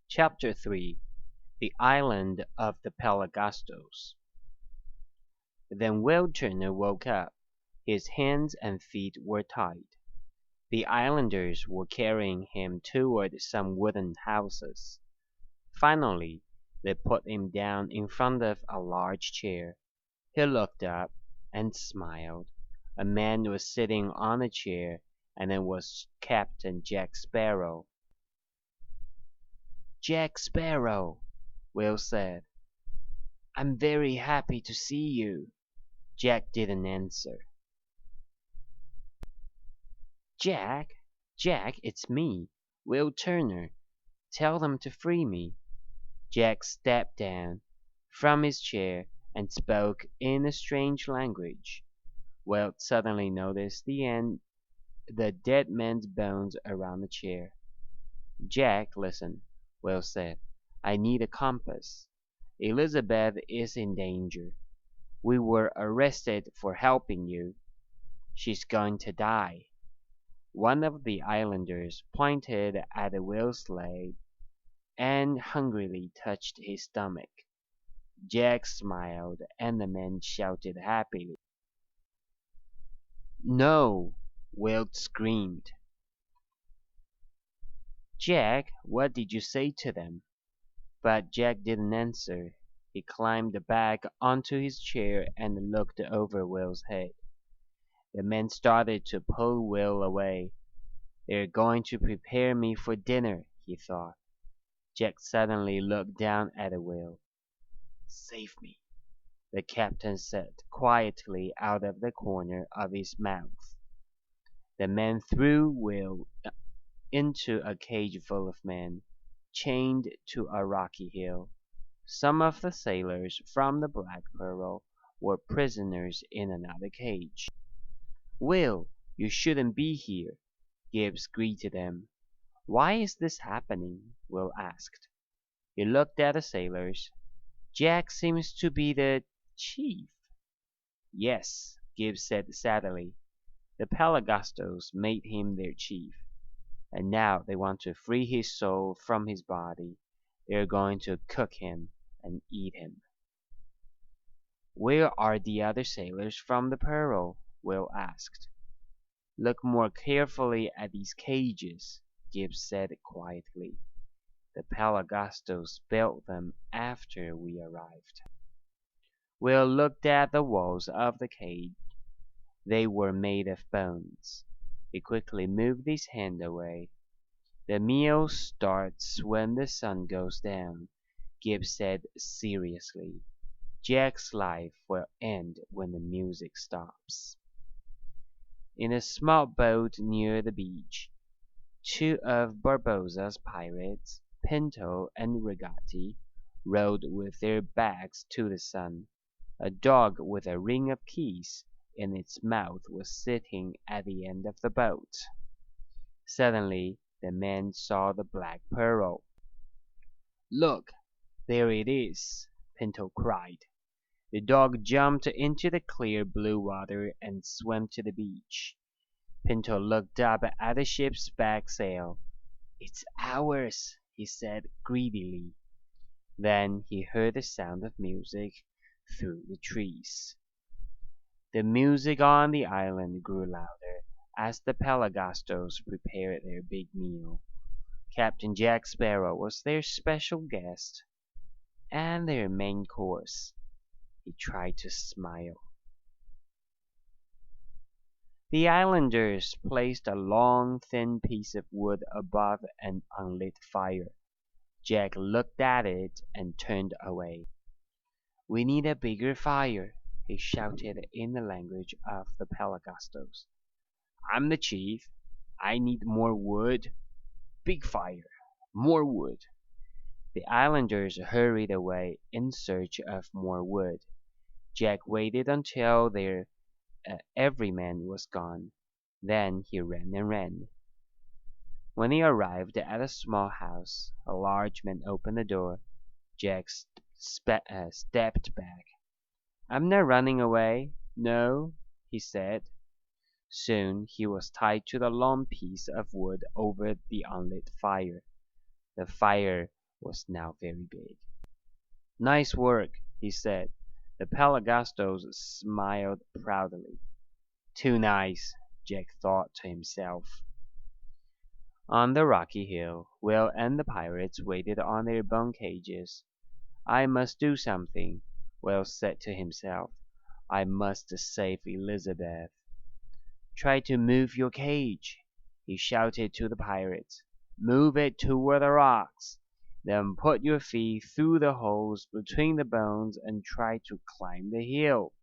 Chapter 3 The Island of the Pelagostos. Then Will Turner woke up. His hands and feet were tied. The islanders were carrying him toward some wooden houses. Finally, they put him down in front of a large chair. He looked up and smiled. A man was sitting on a chair, and it was Captain Jack Sparrow. "Jack Sparrow," Will said, "I'm very happy to see you." Jack didn't answer. "Jack, Jack, it's me, Will Turner. Tell them to free me." Jack stepped down from his chair and spoke in a strange language. Will suddenly noticed the dead man's bones around the chair. "Jack, listen," Will said. "I need a compass. Elizabeth is in danger. We were arrested for helping you. She's going to die." One of the islanders pointed at Will's leg and hungrily touched his stomach. Jack smiled, and the man shouted happily. "No!" Will screamed. "Jack, what did you say to them?" But Jack didn't answer. He climbed back onto his chair and looked over Will's head. The men started to pull Will away. "They're going to prepare me for dinner," he thought. Jack suddenly looked down at Will. "Save me," the captain said quietly out of the corner of his mouth. The men threw Will into a cage full of men, chained to a rocky hill. Some of the sailors from the Black Pearl were prisoners in another cage. "Will, you shouldn't be here," Gibbs greeted him. "Why is this happening?" Will asked. He looked at the sailors. "Jack seems to be the chief." "Yes," Gibbs said sadly. "The Pelagostos made him their chief, and now they want to free his soul from his body. They're going to cook him and eat him." "Where are the other sailors from the Pearl?" Will asked. "Look more carefully at these cages," Gibbs said quietly. "The Pelagostos built them after we arrived." Will looked at the walls of the cage. They were made of bones. He quickly moved his hand away. "The meal starts when the sun goes down," Gibbs said seriously. "Jack's life will end when the music stops." In a small boat near the beach, two of Barbossa's pirates, Pinto and Regatti, rowed with their backs to the sun. A dog with a ring of keys in its mouth was sitting at the end of the boat. Suddenly the men saw the Black Pearl. "Look, there it is!" Pinto cried. The dog jumped into the clear blue water and swam to the beach. Pinto looked up at the ship's back sail. "It's ours," he said greedily. Then he heard the sound of music through the trees. The music on the island grew louder as the Pelagostos prepared their big meal. Captain Jack Sparrow was their special guest and their main course. He tried to smile. The islanders placed a long, thin piece of wood above an unlit fire. Jack looked at it and turned away. "We need a bigger fire," he shouted in the language of the Pelagostos. "I'm the chief. I need more wood. Big fire. More wood." The islanders hurried away in search of more wood. Jack waited until every man was gone. Then he ran and ran. When he arrived at a small house, a large man opened the door. Jack stepped back. "I'm not running away. No," he said. Soon he was tied to the long piece of wood over the unlit fire. The fire was now very big. "Nice work," he said. The Pelagostos smiled proudly. "Too nice," Jack thought to himself. On the rocky hill, Will and the pirates waited on their bone cages. "I must do something," Will said to himself. "I must save Elizabeth." "Try to move your cage," he shouted to the pirates. "Move it toward the rocks. Then put your feet through the holes between the bones and try to climb the hill."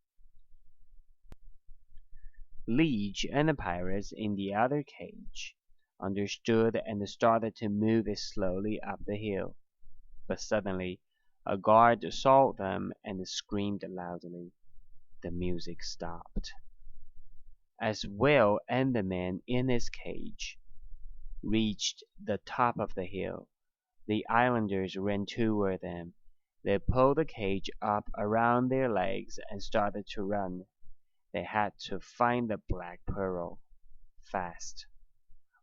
Leech and the pirates in the other cage understood and started to move it slowly up the hill. But suddenly a guard saw them and screamed loudly. The music stopped. As Will and the man in his cage reached the top of the hill, the islanders ran toward them. They pulled the cage up around their legs and started to run. They had to find the black pearl fast.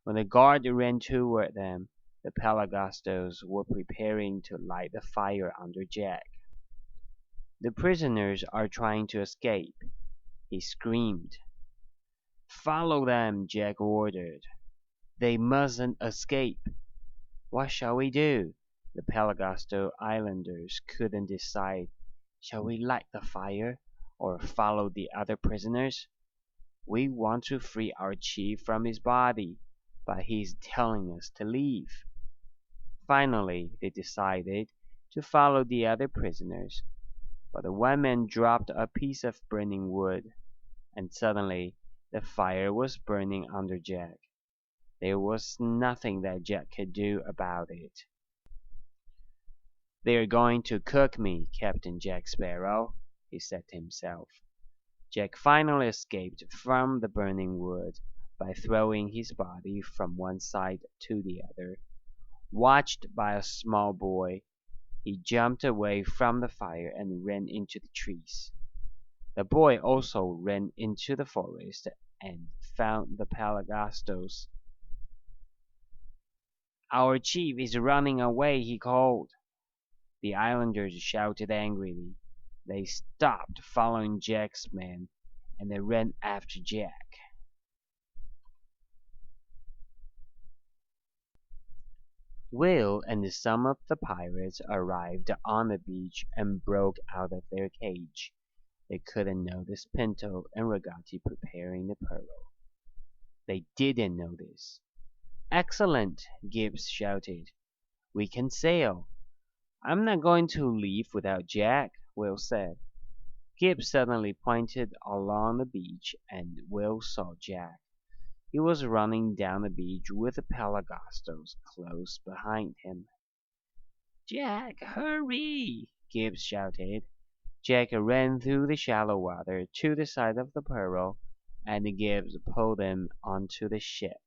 When the guard ran toward them, the Pelagostos were preparing to light the fire under Jack. "The prisoners are trying to escape," he screamed. "Follow them," Jack ordered. "They mustn't escape." "What shall we do?" The Pelagosto islanders couldn't decide. "Shall we light the fire, or follow the other prisoners? We want to free our chief from his body, but he's telling us to leave." Finally they decided to follow the other prisoners, but the one man dropped a piece of burning wood, and suddenly the fire was burning under Jack. There was nothing that Jack could do about it. "They're going to cook me, Captain Jack Sparrow," he said to himself. Jack finally escaped from the burning wood by throwing his body from one side to the other. Watched by a small boy, he jumped away from the fire and ran into the trees. The boy also ran into the forest and found the Pelagostos. "Our chief is running away," he called. The islanders shouted angrily. They stopped following Jack's men, and they ran after Jack. Will and some of the pirates arrived on the beach and broke out of their cage. They couldn't notice Pinto and Ragati preparing the pearl. They didn't notice. "Excellent!" Gibbs shouted. "We can sail." "I'm not going to leave without Jack," Will said. Gibbs suddenly pointed along the beach, and Will saw Jack. He was running down the beach with the Pelagostos close behind him. "Jack, hurry!" Gibbs shouted. Jack ran through the shallow water to the side of the pearl, and Gibbs pulled him onto the ship.